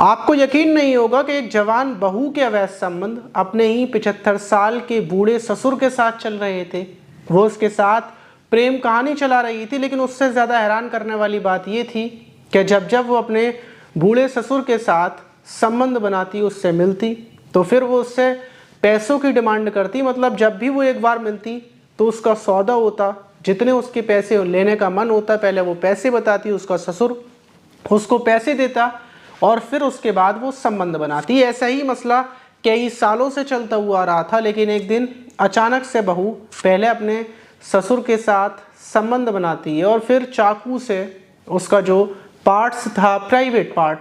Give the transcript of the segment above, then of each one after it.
आपको यकीन नहीं होगा कि एक जवान बहू के अवैध संबंध अपने ही 75 साल के बूढ़े ससुर के साथ चल रहे थे। वो उसके साथ प्रेम कहानी चला रही थी, लेकिन उससे ज़्यादा हैरान करने वाली बात ये थी कि जब जब वो अपने बूढ़े ससुर के साथ संबंध बनाती, उससे मिलती, तो फिर वो उससे पैसों की डिमांड करती। मतलब जब भी वो एक बार मिलती तो उसका सौदा होता, जितने उसके पैसे लेने का मन होता पहले वो पैसे बताती, उसका ससुर उसको पैसे देता और फिर उसके बाद वो संबंध बनाती। ऐसा ही मसला कई सालों से चलता हुआ आ रहा था, लेकिन एक दिन अचानक से बहू पहले अपने ससुर के साथ संबंध बनाती है और फिर चाकू से उसका जो पार्ट्स था, प्राइवेट पार्ट,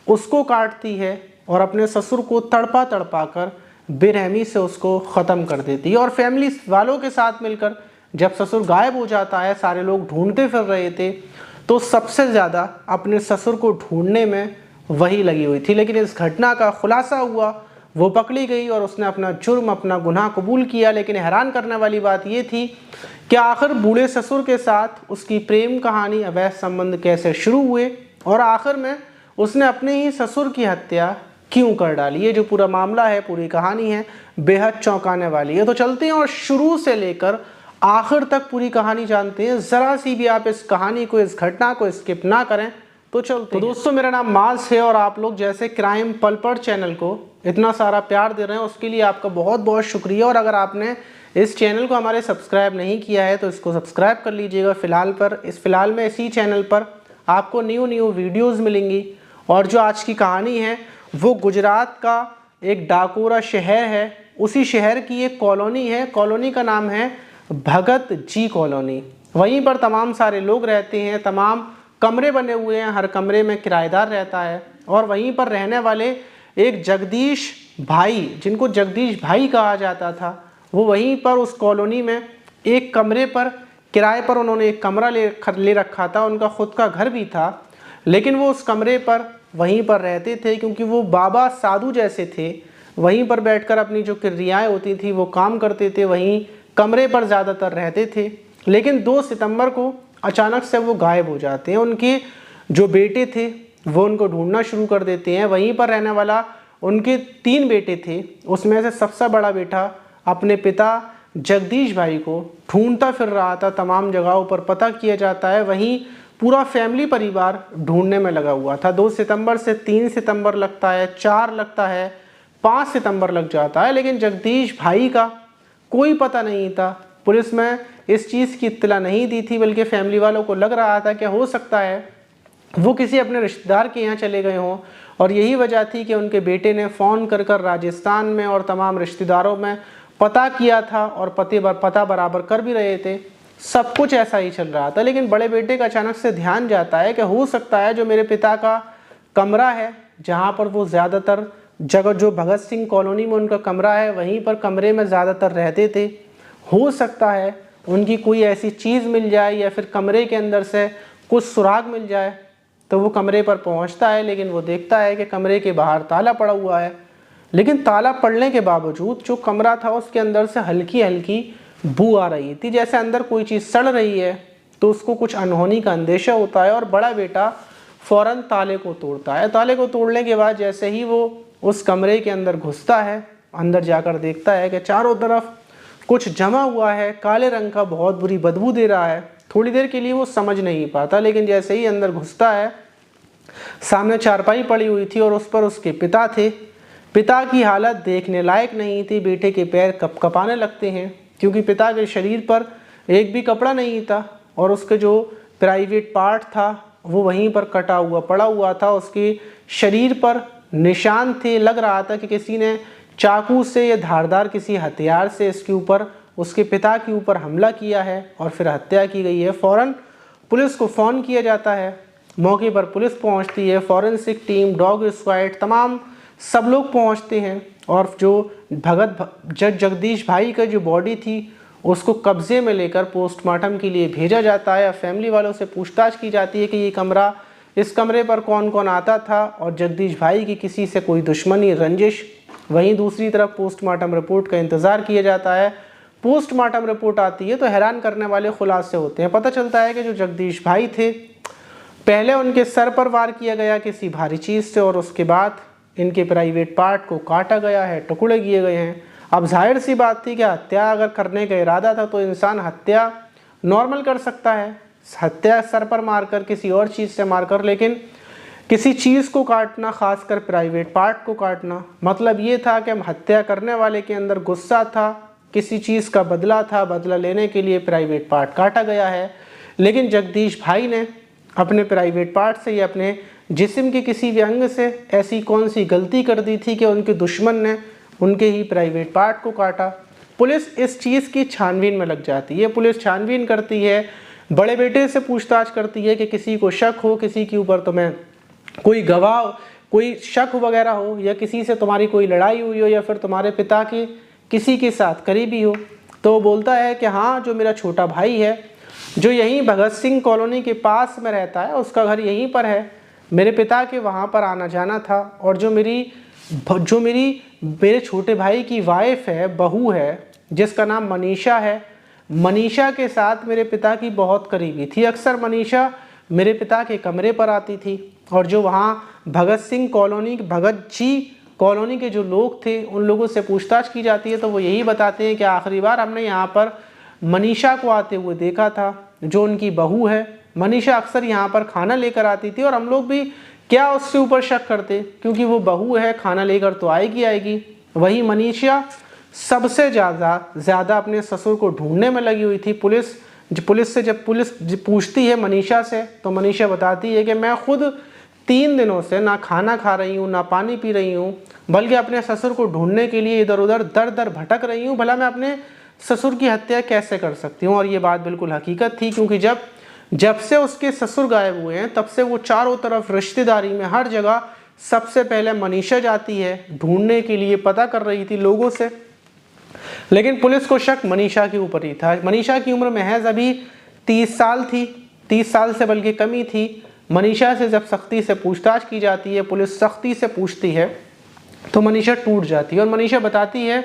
उसको काटती है और अपने ससुर को तड़पा तड़पा कर बेरहमी से उसको ख़त्म कर देती है। और फैमिली वालों के साथ मिलकर जब ससुर गायब हो जाता है, सारे लोग ढूंढते फिर रहे थे, तो सबसे ज़्यादा अपने ससुर को ढूंढने में वही लगी हुई थी। लेकिन इस घटना का खुलासा हुआ, वो पकड़ी गई और उसने अपना जुर्म, अपना गुनाह कबूल किया। लेकिन हैरान करने वाली बात ये थी कि आखिर बूढ़े ससुर के साथ उसकी प्रेम कहानी, अवैध संबंध कैसे शुरू हुए और आखिर में उसने अपने ही ससुर की हत्या क्यों कर डाली। ये जो पूरा मामला है, पूरी कहानी है, बेहद चौंकाने वाली है। तो चलते हैं और शुरू से लेकर आखिर तक पूरी कहानी जानते हैं। ज़रा सी भी आप इस कहानी को, इस घटना को स्किप ना करें तो चलते हैं। तो दोस्तों, मेरा नाम मास है और आप लोग जैसे क्राइम पलपट चैनल को इतना सारा प्यार दे रहे हैं, उसके लिए आपका बहुत बहुत शुक्रिया। और अगर आपने इस चैनल को हमारे सब्सक्राइब नहीं किया है तो इसको सब्सक्राइब कर लीजिएगा। फ़िलहाल में इसी चैनल पर आपको न्यू वीडियोज़ मिलेंगी। और जो आज की कहानी है वो गुजरात का एक डाकोरा शहर है, उसी शहर की एक कॉलोनी है। कॉलोनी का नाम है भगत जी कॉलोनी। वहीं पर तमाम सारे लोग रहते हैं, तमाम कमरे बने हुए हैं, हर कमरे में किराएदार रहता है। और वहीं पर रहने वाले एक जगदीश भाई, जिनको जगदीश भाई कहा जाता था, वो वहीं पर उस कॉलोनी में एक कमरे पर किराए पर उन्होंने एक कमरा ले रखा था। उनका खुद का घर भी था, लेकिन वो उस कमरे पर वहीं पर रहते थे क्योंकि वो बाबा साधु जैसे थे। वहीं पर बैठकर अपनी जो क्रियाएं होती थी वो काम करते थे, वहीं कमरे पर ज़्यादातर रहते थे। लेकिन 2 सितंबर को अचानक से वो गायब हो जाते हैं। उनके जो बेटे थे वो उनको ढूंढना शुरू कर देते हैं। वहीं पर रहने वाला, उनके 3 बेटे थे, उसमें से सबसे बड़ा बेटा अपने पिता जगदीश भाई को ढूंढता फिर रहा था। तमाम जगहों पर पता किया जाता है, वहीं पूरा फैमिली परिवार ढूंढने में लगा हुआ था। 2 सितंबर से 3 सितंबर लगता है, 4 लगता है, 5 सितंबर लग जाता है, लेकिन जगदीश भाई का कोई पता नहीं था। पुलिस में इस चीज़ की इत्तला नहीं दी थी, बल्कि फैमिली वालों को लग रहा था कि हो सकता है वो किसी अपने रिश्तेदार के यहाँ चले गए हों। और यही वजह थी कि उनके बेटे ने फ़ोन कर राजस्थान में और तमाम रिश्तेदारों में पता किया था और पता बराबर कर भी रहे थे। सब कुछ ऐसा ही चल रहा था। लेकिन बड़े बेटे का अचानक से ध्यान जाता है कि हो सकता है जो मेरे पिता का कमरा है, जहाँ पर वो ज़्यादातर जगह, जो भगत सिंह कॉलोनी में उनका कमरा है, वहीं पर कमरे में ज़्यादातर रहते थे, हो सकता है उनकी कोई ऐसी चीज़ मिल जाए या फिर कमरे के अंदर से कुछ सुराग मिल जाए। तो वो कमरे पर पहुंचता है, लेकिन वो देखता है कि कमरे के बाहर ताला पड़ा हुआ है। लेकिन ताला पड़ने के बावजूद जो कमरा था उसके अंदर से हल्की हल्की बू आ रही थी, जैसे अंदर कोई चीज़ सड़ रही है। तो उसको कुछ अनहोनी का अंदेशा होता है और बड़ा बेटा फ़ौरन ताले को तोड़ता है। ताले को तोड़ने के बाद जैसे ही वो उस कमरे के अंदर घुसता है, अंदर जाकर देखता है कि चारों तरफ कुछ जमा हुआ है, काले रंग का, बहुत बुरी बदबू दे रहा है। थोड़ी देर के लिए वो समझ नहीं पाता, लेकिन जैसे ही अंदर घुसता है, सामने चारपाई पड़ी हुई थी और उस पर उसके पिता थे। पिता की हालत देखने लायक नहीं थी। बेटे के पैर कपकपाने लगते हैं क्योंकि पिता के शरीर पर एक भी कपड़ा नहीं था और उसके जो प्राइवेट पार्ट था वो वहीं पर कटा हुआ पड़ा हुआ था। उसके शरीर पर निशान थे, लग रहा था कि किसी ने चाकू से या धारदार किसी हथियार से इसके ऊपर, उसके पिता के ऊपर हमला किया है और फिर हत्या की गई है। फ़ौरन पुलिस को फ़ोन किया जाता है। मौके पर पुलिस पहुंचती है, फॉरेंसिक टीम, डॉग स्क्वाड, तमाम सब लोग पहुंचते हैं और जो जगदीश भाई का जो बॉडी थी उसको कब्जे में लेकर पोस्टमार्टम के लिए भेजा जाता है। फैमिली वालों से पूछताछ की जाती है कि ये कमरा, इस कमरे पर कौन कौन आता था और जगदीश भाई की किसी से कोई दुश्मनी, रंजिश। वहीं दूसरी तरफ पोस्टमार्टम रिपोर्ट का इंतज़ार किया जाता है। पोस्टमार्टम रिपोर्ट आती है तो हैरान करने वाले खुलासे होते हैं। पता चलता है कि जो जगदीश भाई थे पहले उनके सर पर वार किया गया किसी भारी चीज़ से और उसके बाद इनके प्राइवेट पार्ट को काटा गया है, टुकड़े किए गए हैं। अब जाहिर सी बात थी कि हत्या अगर करने का इरादा था तो इंसान हत्या नॉर्मल कर सकता है, हत्या सर पर मारकर, किसी और चीज़ से मारकर, लेकिन किसी चीज़ को काटना, खासकर प्राइवेट पार्ट को काटना, मतलब ये था कि हम हत्या करने वाले के अंदर गुस्सा था, किसी चीज़ का बदला था, बदला लेने के लिए प्राइवेट पार्ट काटा गया है। लेकिन जगदीश भाई ने अपने प्राइवेट पार्ट से या अपने जिस्म के किसी भी अंग से ऐसी कौन सी गलती कर दी थी कि उनके दुश्मन ने उनके ही प्राइवेट पार्ट को काटा। पुलिस इस चीज़ की छानबीन में लग जाती है। पुलिस छानबीन करती है, बड़े बेटे से पूछताछ करती है कि किसी को शक हो, किसी के ऊपर तुम्हें कोई गवाह, कोई शक वगैरह हो, या किसी से तुम्हारी कोई लड़ाई हुई हो, या फिर तुम्हारे पिता के किसी के साथ करीबी हो। तो वो बोलता है कि हाँ, जो मेरा छोटा भाई है, जो यहीं भगत सिंह कॉलोनी के पास में रहता है, उसका घर यहीं पर है, मेरे पिता के वहाँ पर आना जाना था। और जो मेरे छोटे भाई की वाइफ है, बहू है, जिसका नाम मनीषा है, मनीषा के साथ मेरे पिता की बहुत करीबी थी। अक्सर मनीषा मेरे पिता के कमरे पर आती थी। और जो वहाँ भगत सिंह कॉलोनी, भगत जी कॉलोनी के जो लोग थे, उन लोगों से पूछताछ की जाती है तो वो यही बताते हैं कि आखिरी बार हमने यहाँ पर मनीषा को आते हुए देखा था, जो उनकी बहू है। मनीषा अक्सर यहाँ पर खाना लेकर आती थी और हम लोग भी क्या उससे ऊपर शक करते, क्योंकि वो बहू है, खाना लेकर तो आएगी। वही मनीषा सबसे ज़्यादा अपने ससुर को ढूंढने में लगी हुई थी। पुलिस से जब पुलिस पूछती है मनीषा से, तो मनीषा बताती है कि मैं खुद 3 दिनों से ना खाना खा रही हूँ, ना पानी पी रही हूँ, बल्कि अपने ससुर को ढूंढने के लिए इधर उधर दर दर भटक रही हूँ। भला मैं अपने ससुर की हत्या कैसे कर सकती हूँ। और ये बात बिल्कुल हकीकत थी, क्योंकि जब से उसके ससुर गायब हुए हैं, तब से वो चारों तरफ रिश्तेदारी में हर जगह सबसे पहले मनीषा जाती है ढूंढने के लिए, पता कर रही थी लोगों से। लेकिन पुलिस को शक मनीषा के ऊपर ही था। मनीषा की उम्र महज अभी 30 साल थी, 30 साल से बल्कि कम ही थी। मनीषा से जब सख्ती से पूछताछ की जाती है, पुलिस सख्ती से पूछती है, तो मनीषा टूट जाती है। और मनीषा बताती है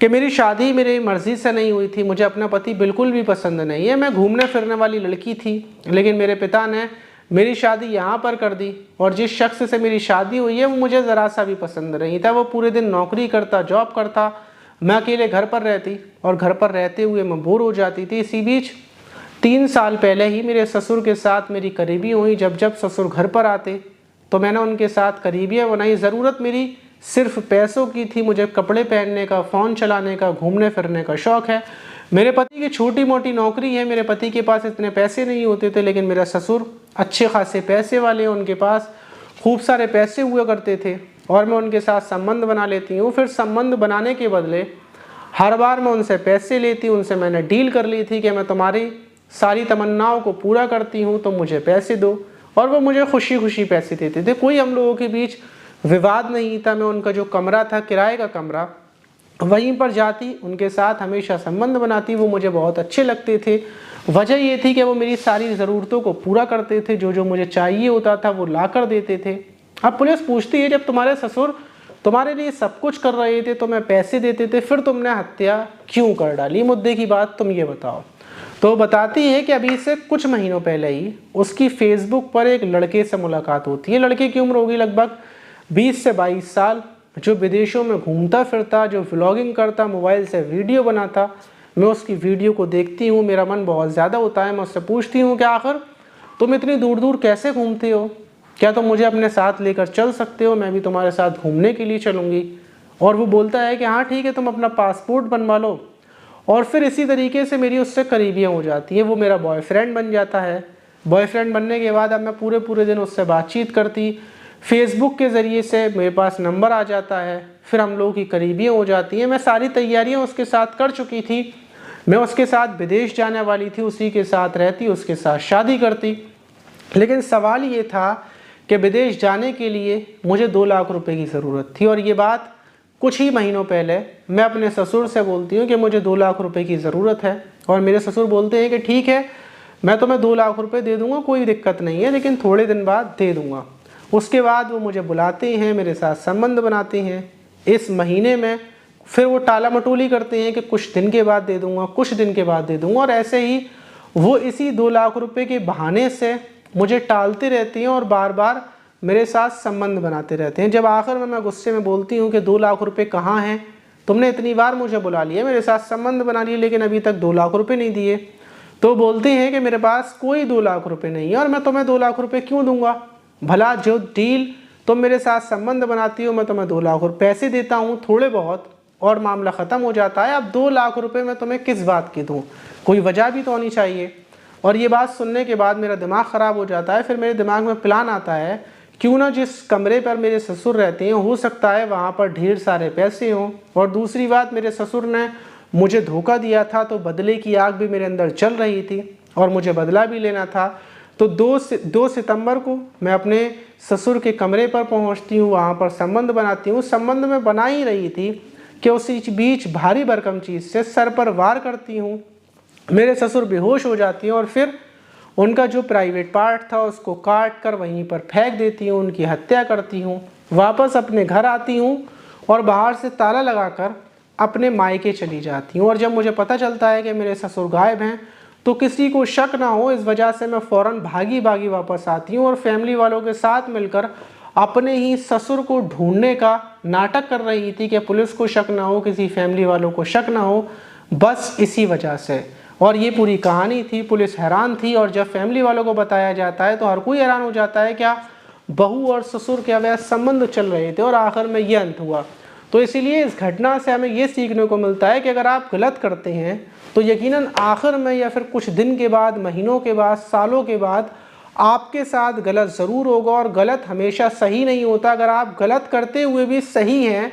कि मेरी शादी मेरी मर्ज़ी से नहीं हुई थी, मुझे अपना पति बिल्कुल भी पसंद नहीं है, मैं घूमने फिरने वाली लड़की थी, लेकिन मेरे पिता ने मेरी शादी यहाँ पर कर दी। और जिस शख्स से मेरी शादी हुई है वो मुझे ज़रा सा भी पसंद नहीं था। वो पूरे दिन नौकरी करता, जॉब करता, मैं अकेले घर पर रहती, और घर पर रहते हुए मैं बोर हो जाती थी। इसी बीच 3 साल पहले ही मेरे ससुर के साथ मेरी करीबी हुई। जब ससुर घर पर आते तो मैंने उनके साथ करीबियाँ बनाई। ज़रूरत मेरी सिर्फ पैसों की थी, मुझे कपड़े पहनने का, फ़ोन चलाने का, घूमने फिरने का शौक़ है। मेरे पति की छोटी मोटी नौकरी है, मेरे पति के पास इतने पैसे नहीं होते थे, लेकिन मेरा ससुर अच्छे खासे पैसे वाले हैं, उनके पास खूब सारे पैसे हुआ करते थे, और मैं उनके साथ संबंध बना लेती हूँ। फिर संबंध बनाने के बदले हर बार मैं उनसे पैसे लेती, उनसे मैंने डील कर ली थी कि मैं तुम्हारी सारी तमन्नाओं को पूरा करती हूँ, तो मुझे पैसे दो। और वो मुझे खुशी खुशी पैसे देते थे। कोई हम लोगों के बीच विवाद नहीं था। मैं उनका जो कमरा था, किराए का कमरा, वहीं पर जाती, उनके साथ हमेशा संबंध बनाती। वो मुझे बहुत अच्छे लगते थे। वजह ये थी कि वो मेरी सारी ज़रूरतों को पूरा करते थे, जो मुझे चाहिए होता था वो ला कर देते थे। अब पुलिस पूछती है, जब तुम्हारे ससुर तुम्हारे लिए सब कुछ कर रहे थे, तुम्हें पैसे देते थे, फिर तुमने हत्या क्यों कर डाली? मुद्दे की बात तुम ये बताओ। तो बताती है कि अभी से कुछ महीनों पहले ही उसकी फेसबुक पर एक लड़के से मुलाकात होती है। लड़के की उम्र होगी लगभग 20 से 22 साल, जो विदेशों में घूमता फिरता, जो व्लॉगिंग करता, मोबाइल से वीडियो बनाता। मैं उसकी वीडियो को देखती हूँ, मेरा मन बहुत ज़्यादा होता है। मैं उससे पूछती हूँ कि आखिर तुम इतनी दूर दूर कैसे घूमते हो? क्या तुम मुझे अपने साथ लेकर चल सकते हो? मैं भी तुम्हारे साथ घूमने के लिए चलूँगी। और वो बोलता है कि हाँ ठीक है, तुम अपना पासपोर्ट बनवा लो। और फिर इसी तरीके से मेरी उससे करीबियाँ हो जाती हैं। वो मेरा बॉयफ्रेंड बन जाता है। बॉयफ्रेंड बनने के बाद अब मैं पूरे दिन उससे बातचीत करती, फेसबुक के ज़रिए से मेरे पास नंबर आ जाता है, फिर हम लोगों की करीबियाँ हो जाती हैं। मैं सारी तैयारियाँ उसके साथ कर चुकी थी। मैं उसके साथ विदेश जाने वाली थी, उसी के साथ रहती, उसके साथ शादी करती। लेकिन सवाल ये था कि विदेश जाने के लिए मुझे 2 लाख रुपए की ज़रूरत थी। और ये बात कुछ ही महीनों पहले मैं अपने ससुर से बोलती हूँ कि मुझे 2 लाख रुपए की ज़रूरत है। और मेरे ससुर बोलते हैं कि ठीक है, मैं तुम्हें 2 लाख रुपए दे दूँगा, कोई दिक्कत नहीं है, लेकिन थोड़े दिन बाद दे दूँगा। उसके बाद वो मुझे बुलाते हैं, मेरे साथ संबंध बनाते हैं। इस महीने में फिर वो टाला मटोली करते हैं कि कुछ दिन के बाद दे दूँगा, कुछ दिन के बाद दे दूँगा। और ऐसे ही वो इसी 2 लाख रुपए के बहाने से मुझे टालते रहते हैं और बार बार मेरे साथ संबंध बनाते रहते हैं। जब आखिर में मैं गुस्से में बोलती हूँ कि 2 लाख रुपए कहाँ हैं, तुमने इतनी बार मुझे बुला लिया, मेरे साथ संबंध बना लिए, लेकिन अभी तक 2 लाख रुपए नहीं दिए, तो बोलते हैं कि मेरे पास कोई 2 लाख रुपए नहीं है और मैं तुम्हें 2 लाख रुपए क्यों दूंगा, भला जो डील तुम मेरे साथ संबंध बनाती हो मैं तुम्हें 2 लाख रुपए पैसे देता हूँ थोड़े बहुत और मामला ख़त्म हो जाता है। अब 2 लाख रुपए मैं तुम्हें किस बात की दूँ, कोई वजह भी तो होनी चाहिए। और ये बात सुनने के बाद मेरा दिमाग ख़राब हो जाता है। फिर मेरे दिमाग में प्लान आता है, क्यों ना जिस कमरे पर मेरे ससुर रहते हैं हो सकता है वहाँ पर ढेर सारे पैसे हों, और दूसरी बात मेरे ससुर ने मुझे धोखा दिया था तो बदले की आग भी मेरे अंदर चल रही थी और मुझे बदला भी लेना था। तो 2 सितंबर को मैं अपने ससुर के कमरे पर पहुँचती हूँ, वहाँ पर संबंध बनाती हूँ। संबंध में बना ही रही थी कि उसी बीच भारी भरकम चीज़ से सर पर वार करती हूँ, मेरे ससुर बेहोश हो जाती हैं और फिर उनका जो प्राइवेट पार्ट था उसको काट कर वहीं पर फेंक देती हूँ, उनकी हत्या करती हूँ। वापस अपने घर आती हूँ और बाहर से ताला लगाकर अपने मायके चली जाती हूँ। और जब मुझे पता चलता है कि मेरे ससुर गायब हैं तो किसी को शक ना हो इस वजह से मैं फ़ौरन भागी वापस आती हूँ और फैमिली वालों के साथ मिलकर अपने ही ससुर को ढूंढने का नाटक कर रही थी कि पुलिस को शक ना हो, किसी फैमिली वालों को शक ना हो, बस इसी वजह से। और ये पूरी कहानी थी। पुलिस हैरान थी और जब फैमिली वालों को बताया जाता है तो हर कोई हैरान हो जाता है, क्या बहू और ससुर के अवैध संबंध चल रहे थे और आखिर में ये अंत हुआ। तो इसीलिए इस घटना से हमें ये सीखने को मिलता है कि अगर आप गलत करते हैं तो यकीनन आखिर में या फिर कुछ दिन के बाद, महीनों के बाद, सालों के बाद आपके साथ गलत ज़रूर होगा। और गलत हमेशा सही नहीं होता। अगर आप गलत करते हुए भी सही हैं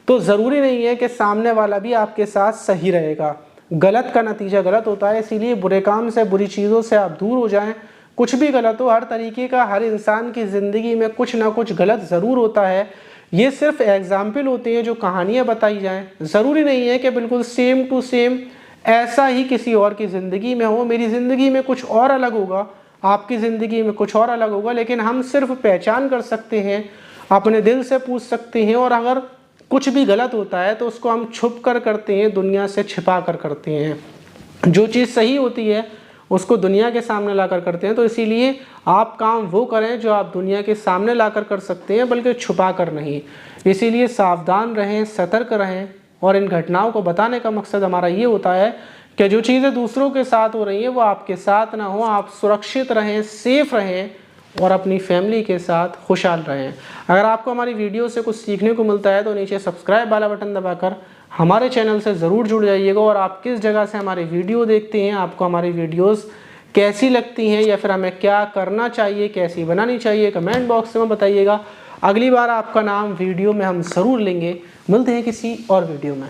तो ज़रूरी नहीं है कि सामने वाला भी आपके साथ सही रहेगा। गलत का नतीजा गलत होता है। इसीलिए बुरे काम से, बुरी चीज़ों से आप दूर हो जाएं। कुछ भी गलत हो, हर तरीके का हर इंसान की ज़िंदगी में कुछ ना कुछ गलत ज़रूर होता है। ये सिर्फ एग्जाम्पल होते हैं जो कहानियाँ बताई जाएं। ज़रूरी नहीं है कि बिल्कुल सेम टू सेम ऐसा ही किसी और की ज़िंदगी में हो। मेरी ज़िंदगी में कुछ और अलग होगा, आपकी ज़िंदगी में कुछ और अलग होगा, लेकिन हम सिर्फ पहचान कर सकते हैं, अपने दिल से पूछ सकते हैं। और अगर कुछ भी गलत होता है तो उसको हम छुप कर करते हैं, दुनिया से छिपा कर करते हैं। जो चीज़ सही होती है उसको दुनिया के सामने लाकर करते हैं। तो इसीलिए आप काम वो करें जो आप दुनिया के सामने लाकर कर सकते हैं, बल्कि छुपा कर नहीं। इसीलिए सावधान रहें, सतर्क रहें। और इन घटनाओं को बताने का मकसद हमारा ये होता है कि जो चीज़ें दूसरों के साथ हो रही हैं वो आपके साथ ना हो। आप सुरक्षित रहें, सेफ रहें और अपनी फैमिली के साथ खुशहाल रहें। अगर आपको हमारी वीडियो से कुछ सीखने को मिलता है तो नीचे सब्सक्राइब वाला बटन दबाकर हमारे चैनल से ज़रूर जुड़ जाइएगा। और आप किस जगह से हमारी वीडियो देखते हैं, आपको हमारी वीडियोस कैसी लगती हैं या फिर हमें क्या करना चाहिए, कैसी बनानी चाहिए, कमेंट बॉक्स में बताइएगा। अगली बार आपका नाम वीडियो में हम ज़रूर लेंगे। मिलते हैं किसी और वीडियो में।